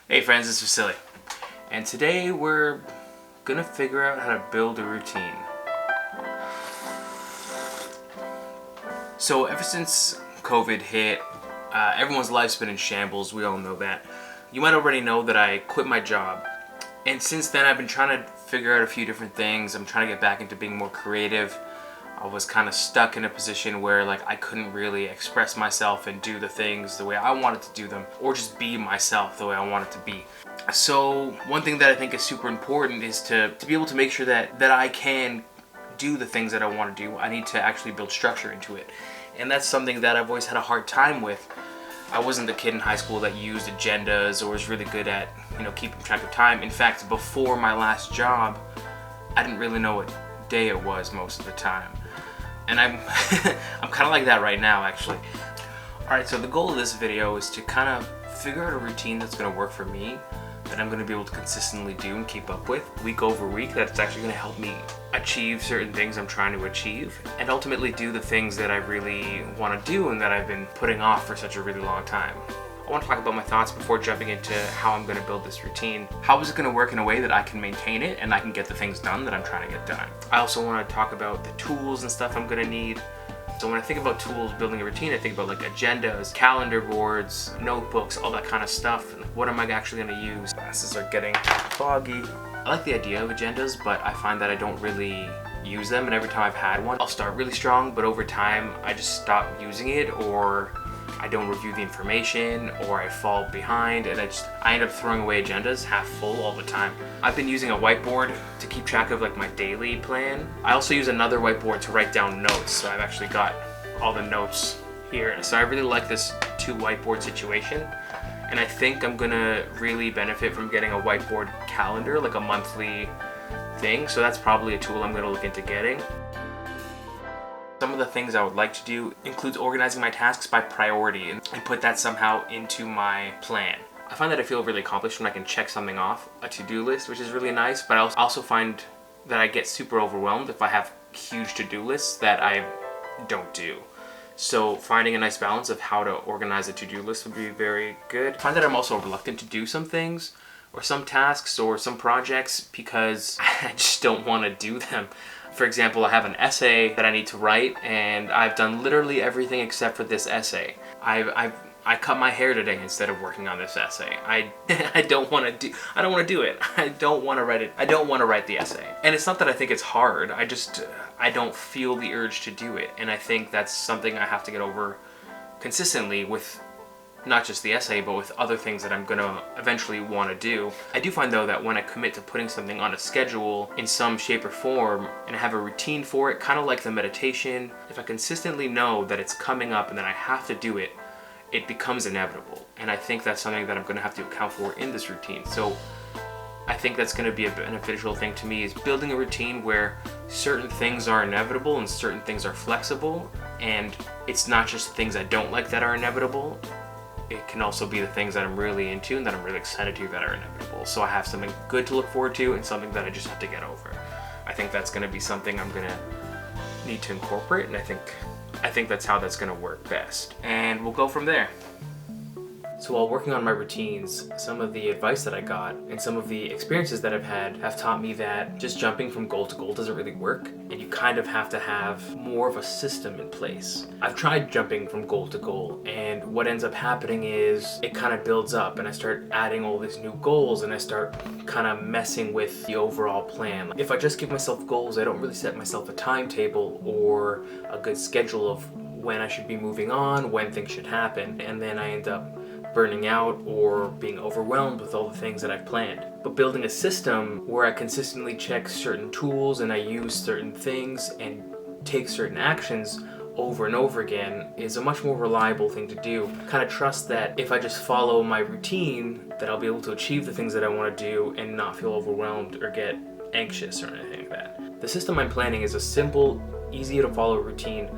Hey friends, it's Vasily, and today we're gonna figure out how to build a routine. So ever since COVID hit, everyone's life's been in shambles, we all know that. You might already know that I quit my job, and since then I've been trying to figure out a few different things. I'm trying to get back into being more creative. I was kind of stuck in a position where I couldn't really express myself and do the things the way I wanted to do them, or just be myself the way I wanted to be. So one thing that I think is super important is to be able to make sure that I can do the things that I want to do. I need to actually build structure into it. And that's something that I've always had a hard time with. I wasn't the kid in high school that used agendas or was really good at, keeping track of time. In fact, before my last job, I didn't really know what day it was most of the time. And I'm I'm kind of like that right now, actually. Alright, so the goal of this video is to kind of figure out a routine that's going to work for me, that I'm going to be able to consistently do and keep up with week over week, that's actually going to help me achieve certain things I'm trying to achieve, and ultimately do the things that I really want to do and that I've been putting off for such a really long time. I want to talk about my thoughts before jumping into how I'm going to build this routine. How is it going to work in a way that I can maintain it and I can get the things done that I'm trying to get done? I also want to talk about the tools and stuff I'm going to need. So when I think about tools, building a routine, I think about agendas, calendar boards, notebooks, all that kind of stuff. And what am I actually going to use? Glasses are getting foggy. I like the idea of agendas, but I find that I don't really use them. And every time I've had one, I'll start really strong, but over time I just stop using it, or I don't review the information, or I fall behind, and I end up throwing away agendas half full all the time. I've been using a whiteboard to keep track of my daily plan. I also use another whiteboard to write down notes, so I've actually got all the notes here. So I really like this two whiteboard situation, and I think I'm gonna really benefit from getting a whiteboard calendar, like a monthly thing. So that's probably a tool I'm gonna look into getting. Some of the things I would like to do includes organizing my tasks by priority and put that somehow into my plan. I find that I feel really accomplished when I can check something off a to-do list, which is really nice, but I also find that I get super overwhelmed if I have huge to-do lists that I don't do. So finding a nice balance of how to organize a to-do list would be very good. I find that I'm also reluctant to do some things or some tasks or some projects because I just don't want to do them. For example, I have an essay that I need to write, and I've done literally everything except for this essay. I cut my hair today instead of working on this essay. I don't want to do it. I don't want to write it. I don't want to write the essay. And it's not that I think it's hard. I don't feel the urge to do it. And I think that's something I have to get over consistently with not just the essay, but with other things that I'm gonna eventually want to do. I do find though that when I commit to putting something on a schedule in some shape or form and I have a routine for it, kind of like the meditation, if I consistently know that it's coming up and that I have to do it, it becomes inevitable. And I think that's something that I'm gonna have to account for in this routine. So I think that's gonna be a beneficial thing to me, is building a routine where certain things are inevitable and certain things are flexible, and it's not just things I don't like that are inevitable. It can also be the things that I'm really into and that I'm really excited to that are inevitable. So I have something good to look forward to and something that I just have to get over. I think that's going to be something I'm going to need to incorporate, and I think that's how that's going to work best. And we'll go from there. So while working on my routines, some of the advice that I got and some of the experiences that I've had have taught me that just jumping from goal to goal doesn't really work, and you kind of have to have more of a system in place. I've tried jumping from goal to goal, and what ends up happening is it kind of builds up, and I start adding all these new goals, and I start kind of messing with the overall plan. If I just give myself goals, I don't really set myself a timetable or a good schedule of when I should be moving on, when things should happen, and then I end up burning out or being overwhelmed with all the things that I've planned. But building a system where I consistently check certain tools and I use certain things and take certain actions over and over again is a much more reliable thing to do. I kind of trust that if I just follow my routine, that I'll be able to achieve the things that I want to do and not feel overwhelmed or get anxious or anything like that. The system I'm planning is a simple, easy to follow routine,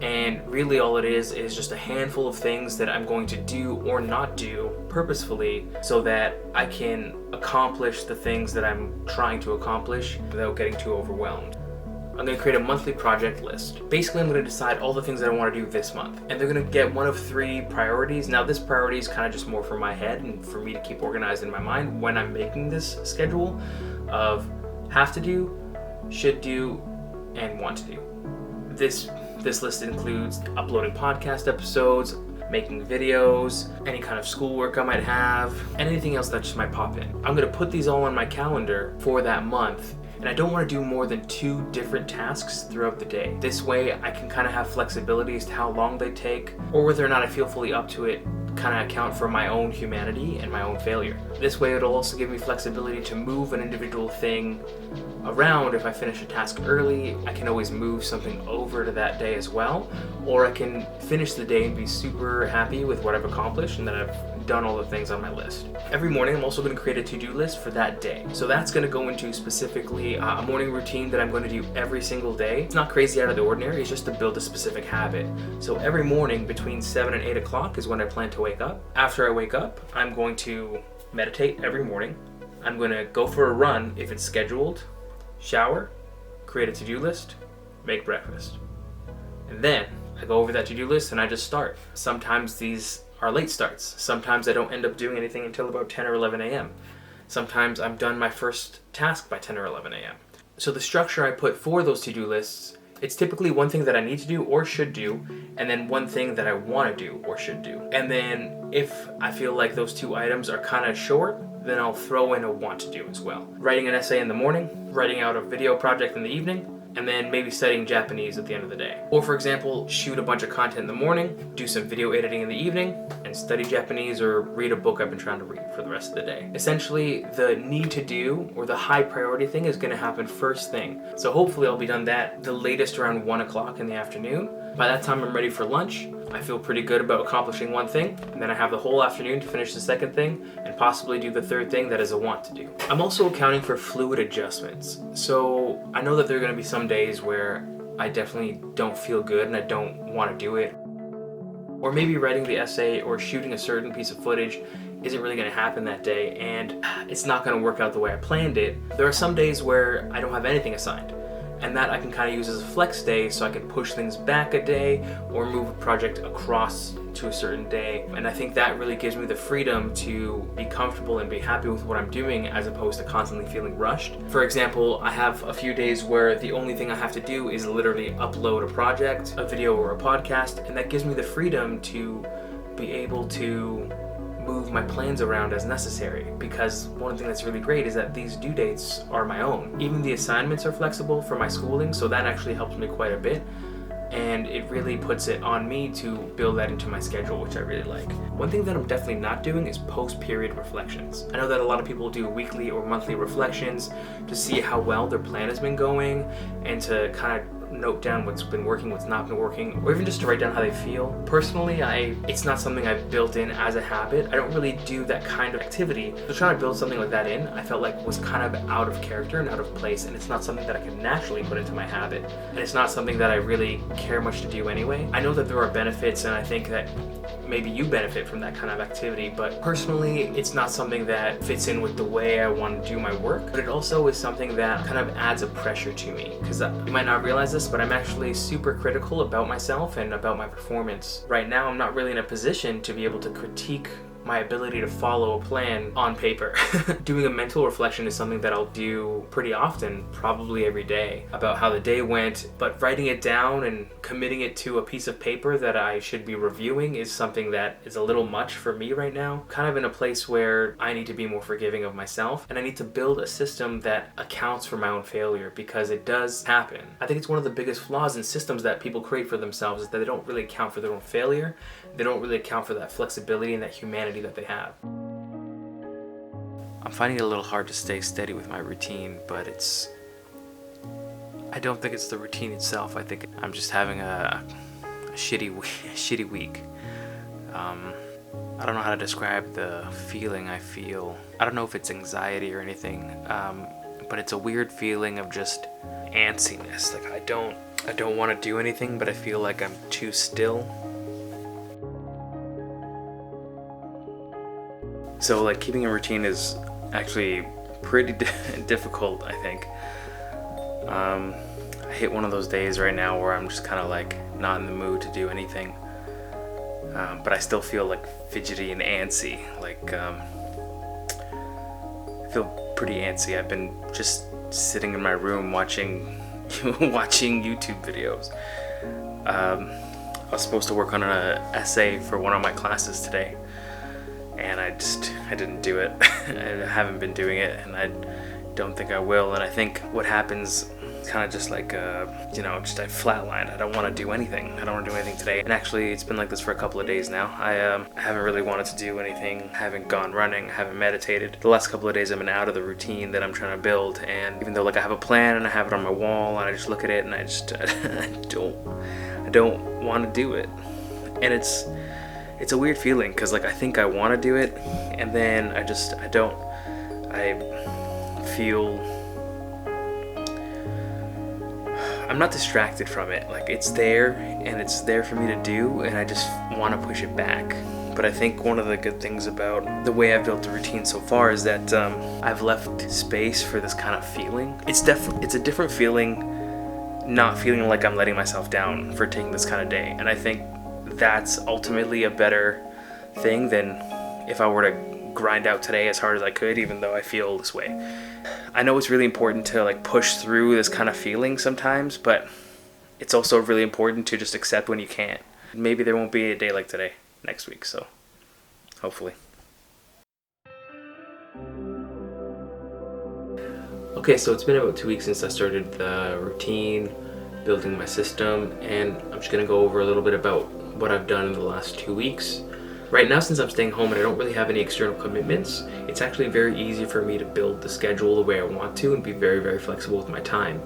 and really all it is just a handful of things that I'm going to do or not do purposefully so that I can accomplish the things that I'm trying to accomplish without getting too overwhelmed. I'm going to create a monthly project list. Basically, I'm going to decide all the things that I want to do this month. And they're going to get one of 3 priorities. Now, this priority is kind of just more for my head and for me to keep organized in my mind when I'm making this schedule of have to do, should do, and want to do. This list includes uploading podcast episodes, making videos, any kind of schoolwork I might have, anything else that just might pop in. I'm going to put these all on my calendar for that month. And I don't want to do more than 2 different tasks throughout the day. This way I can kind of have flexibility as to how long they take, or whether or not I feel fully up to it, kind of account for my own humanity and my own failure. This way it'll also give me flexibility to move an individual thing around. If I finish a task early, I can always move something over to that day as well, or I can finish the day and be super happy with what I've accomplished and that I've done all the things on my list. Every morning I'm also going to create a to-do list for that day. So that's going to go into specifically a morning routine that I'm going to do every single day. It's not crazy out of the ordinary, it's just to build a specific habit. So every morning between 7 and 8 o'clock is when I plan to wake up. After I wake up, I'm going to meditate every morning. I'm going to go for a run if it's scheduled, shower, create a to-do list, make breakfast. And then I go over that to-do list and I just start. Sometimes these are late starts. Sometimes I don't end up doing anything until about 10 or 11 a.m. Sometimes I'm done my first task by 10 or 11 a.m. So the structure I put for those to-do lists, it's typically one thing that I need to do or should do, and then one thing that I want to do or should do. And then if I feel like those 2 items are kind of short, then I'll throw in a want to do as well. Writing an essay in the morning, writing out a video project in the evening, and then maybe studying Japanese at the end of the day. Or for example, shoot a bunch of content in the morning, do some video editing in the evening, and study Japanese or read a book I've been trying to read for the rest of the day. Essentially, the need to do or the high priority thing is going to happen first thing. So hopefully I'll be done that the latest around 1 o'clock in the afternoon. By that time I'm ready for lunch. I feel pretty good about accomplishing one thing, and then I have the whole afternoon to finish the second thing and possibly do the third thing that is a want to do. I'm also accounting for fluid adjustments. So I know that there are going to be some days where I definitely don't feel good and I don't want to do it. Or maybe writing the essay or shooting a certain piece of footage isn't really going to happen that day and it's not going to work out the way I planned it. There are some days where I don't have anything assigned, and that I can kind of use as a flex day so I can push things back a day or move a project across to a certain day. And I think that really gives me the freedom to be comfortable and be happy with what I'm doing as opposed to constantly feeling rushed. For example, I have a few days where the only thing I have to do is literally upload a project, a video or a podcast, and that gives me the freedom to be able to move my plans around as necessary, because one thing that's really great is that these due dates are my own. Even the assignments are flexible for my schooling, so that actually helps me quite a bit, and it really puts it on me to build that into my schedule, which I really like. One thing that I'm definitely not doing is post-period reflections. I know that a lot of people do weekly or monthly reflections to see how well their plan has been going and to kind of note down what's been working, what's not been working, or even just to write down how they feel. Personally, it's not something I've built in as a habit. I don't really do that kind of activity. So trying to build something like that in, I felt like was kind of out of character and out of place, and it's not something that I can naturally put into my habit. And it's not something that I really care much to do anyway. I know that there are benefits, and I think that maybe you benefit from that kind of activity, but personally, it's not something that fits in with the way I want to do my work, but it also is something that kind of adds a pressure to me, because you might not realize this, but I'm actually super critical about myself and about my performance. Right now, I'm not really in a position to be able to critique my ability to follow a plan on paper. Doing a mental reflection is something that I'll do pretty often, probably every day, about how the day went, but writing it down and committing it to a piece of paper that I should be reviewing is something that is a little much for me right now. Kind of in a place where I need to be more forgiving of myself, and I need to build a system that accounts for my own failure, because it does happen. I think it's one of the biggest flaws in systems that people create for themselves is that they don't really account for their own failure. They don't really account for that flexibility and that humanity that they have. I'm finding it a little hard to stay steady with my routine, but I don't think it's the routine itself. I think I'm just having a shitty week. I don't know how to describe the feeling I feel. I don't know if it's anxiety or anything, but it's a weird feeling of just antsiness. Like I don't want to do anything, but I feel like I'm too still. So like keeping a routine is actually pretty difficult, I think. I hit one of those days right now where I'm just kind of like not in the mood to do anything. But I still feel like fidgety and antsy. Like I feel pretty antsy. I've been just sitting in my room watching YouTube videos. I was supposed to work on an essay for one of my classes today, and I didn't do it. I haven't been doing it, and I don't think I will. And I think what happens kind of just like just I flatlined. I don't want to do anything. I don't want to do anything today. And actually, it's been like this for a couple of days now. I haven't really wanted to do anything. I haven't gone running. I haven't meditated. The last couple of days I've been out of the routine that I'm trying to build. And even though like I have a plan and I have it on my wall and I just look at it and I don't want to do it. And it's a weird feeling because like I think I want to do it, and then I don't. I feel I'm not distracted from it. Like it's there and it's there for me to do, and I just want to push it back. But I think one of the good things about the way I've built the routine so far is that I've left space for this kind of feeling. It's a different feeling, not feeling like I'm letting myself down for taking this kind of day. And I think that's ultimately a better thing than if I were to grind out today as hard as I could, even though I feel this way. I know it's really important to like push through this kind of feeling sometimes, but it's also really important to just accept when you can't. Maybe there won't be a day like today next week, so hopefully. Okay, so it's been about 2 weeks since I started the routine, building my system, and I'm just gonna go over a little bit about what I've done in the last 2 weeks. Right now, since I'm staying home and I don't really have any external commitments, it's actually very easy for me to build the schedule the way I want to and be very, very flexible with my time.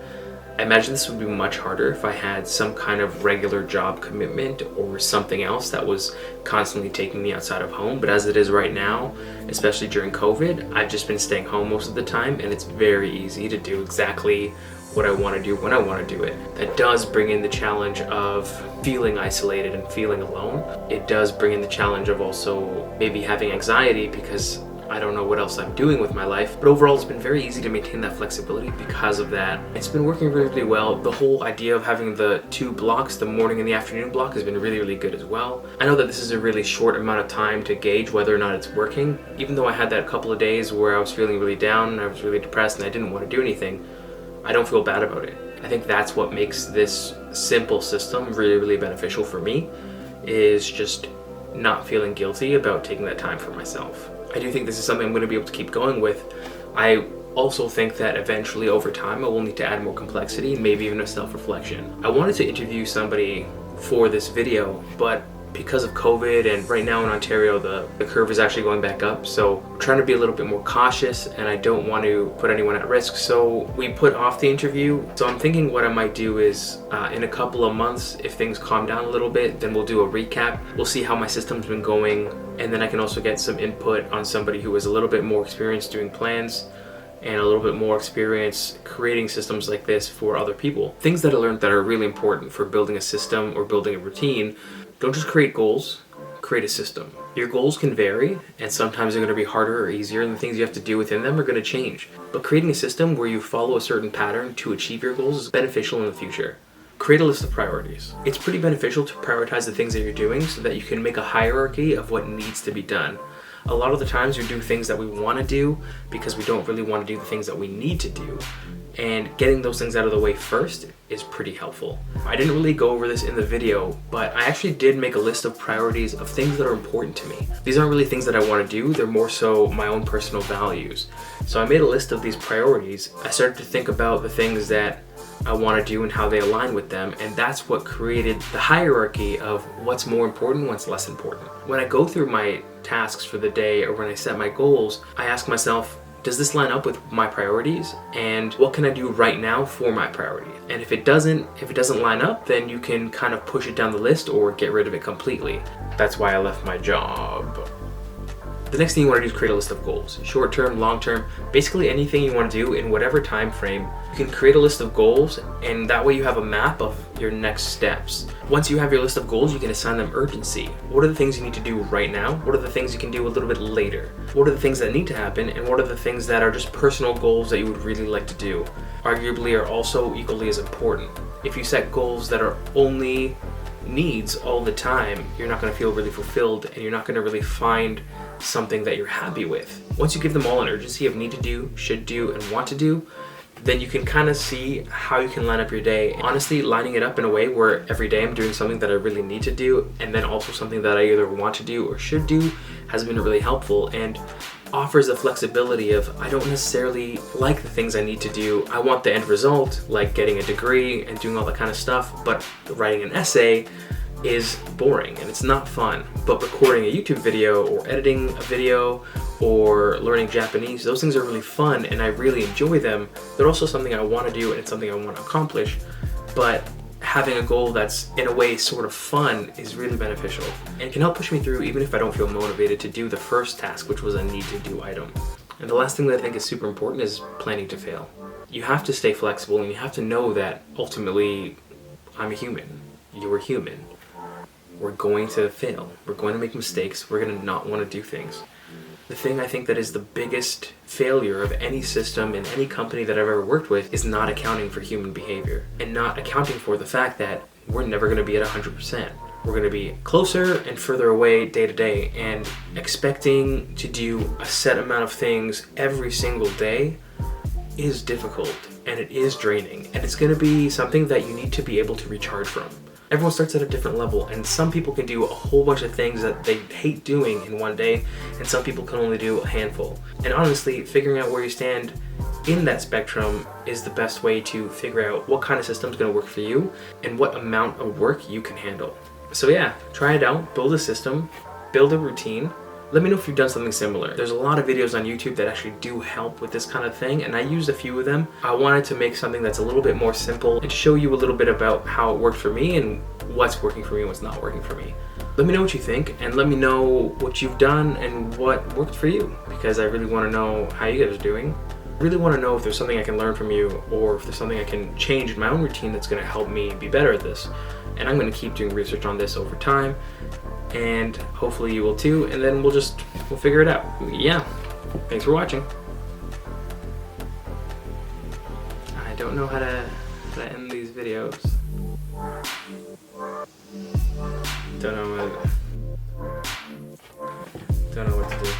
I imagine this would be much harder if I had some kind of regular job commitment or something else that was constantly taking me outside of home. But as it is right now, especially during COVID, I've just been staying home most of the time, and it's very easy to do exactly what I want to do when I want to do it. That does bring in the challenge of feeling isolated and feeling alone. It does bring in the challenge of also maybe having anxiety because I don't know what else I'm doing with my life. But overall, it's been very easy to maintain that flexibility because of that. It's been working really, really well. The whole idea of having the 2 blocks, the morning and the afternoon block, has been really, really good as well. I know that this is a really short amount of time to gauge whether or not it's working. Even though I had that couple of days where I was feeling really down and I was really depressed and I didn't want to do anything, I don't feel bad about it. I think that's what makes this simple system really, really beneficial for me, is just not feeling guilty about taking that time for myself. I do think this is something I'm going to be able to keep going with. I also think that eventually over time I will need to add more complexity and maybe even a self-reflection. I wanted to interview somebody for this video, but because of COVID and right now in Ontario the curve is actually going back up, so I'm trying to be a little bit more cautious and I don't want to put anyone at risk, so we put off the interview. So I'm thinking what I might do is in a couple of months, if things calm down a little bit, then we'll do a recap. We'll see how my system's been going, and then I can also get some input on somebody who is a little bit more experienced doing plans and a little bit more experience creating systems like this for other people. Things that I learned that are really important for building a system or building a routine: don't just create goals, create a system. Your goals can vary, and sometimes they're going to be harder or easier, and the things you have to do within them are going to change. But creating a system where you follow a certain pattern to achieve your goals is beneficial in the future. Create a list of priorities. It's pretty beneficial to prioritize the things that you're doing so that you can make a hierarchy of what needs to be done. A lot of the times we do things that we want to do because we don't really want to do the things that we need to do. And getting those things out of the way first is pretty helpful. I didn't really go over this in the video, but I actually did make a list of priorities of things that are important to me. These aren't really things that I want to do, they're more so my own personal values. So I made a list of these priorities. I started to think about the things that I want to do and how they align with them, and that's what created the hierarchy of what's more important, what's less important. When I go through my tasks for the day or when I set my goals, I ask myself, does this line up with my priorities, and what can I do right now for my priority? And if it doesn't line up, then you can kind of push it down the list or get rid of it completely. That's why I left my job. The next thing you want to do is create a list of goals. Short term, long term, basically anything you want to do in whatever time frame. You can create a list of goals, and that way you have a map of your next steps. Once you have your list of goals, you can assign them urgency. What are the things you need to do right now? What are the things you can do a little bit later? What are the things that need to happen? And what are the things that are just personal goals that you would really like to do? Arguably are also equally as important. If you set goals that are only needs all the time, you're not going to feel really fulfilled, and you're not going to really find something that you're happy with. Once you give them all an urgency of need to do, should do, and want to do, then you can kind of see how you can line up your day. Honestly, lining it up in a way where every day I'm doing something that I really need to do, and then also something that I either want to do or should do, has been really helpful and offers the flexibility of, I don't necessarily like the things I need to do. I want the end result, like getting a degree and doing all that kind of stuff, but writing an essay is boring and it's not fun. But recording a YouTube video or editing a video or learning Japanese, those things are really fun and I really enjoy them. They're also something I want to do and it's something I want to accomplish. But having a goal that's in a way sort of fun is really beneficial and can help push me through even if I don't feel motivated to do the first task, which was a need to do item. And the last thing that I think is super important is planning to fail. You have to stay flexible and you have to know that ultimately I'm a human. You're human. We're going to fail. We're going to make mistakes. We're going to not want to do things. The thing I think that is the biggest failure of any system in any company that I've ever worked with is not accounting for human behavior and not accounting for the fact that we're never going to be at 100%. We're going to be closer and further away day to day, and expecting to do a set amount of things every single day is difficult and it is draining, and it's going to be something that you need to be able to recharge from. Everyone starts at a different level, and some people can do a whole bunch of things that they hate doing in one day, and some people can only do a handful. And honestly, figuring out where you stand in that spectrum is the best way to figure out what kind of system is going to work for you and what amount of work you can handle. So yeah, try it out, build a system, build a routine. Let me know if you've done something similar. There's a lot of videos on YouTube that actually do help with this kind of thing, and I used a few of them. I wanted to make something that's a little bit more simple and show you a little bit about how it worked for me and what's working for me and what's not working for me. Let me know what you think, and let me know what you've done and what worked for you, because I really want to know how you guys are doing. I really want to know if there's something I can learn from you, or if there's something I can change in my own routine that's going to help me be better at this. And I'm going to keep doing research on this over time, and hopefully you will too, and then we'll figure it out. Yeah, thanks for watching. I don't know how to end these videos. Don't know what to do.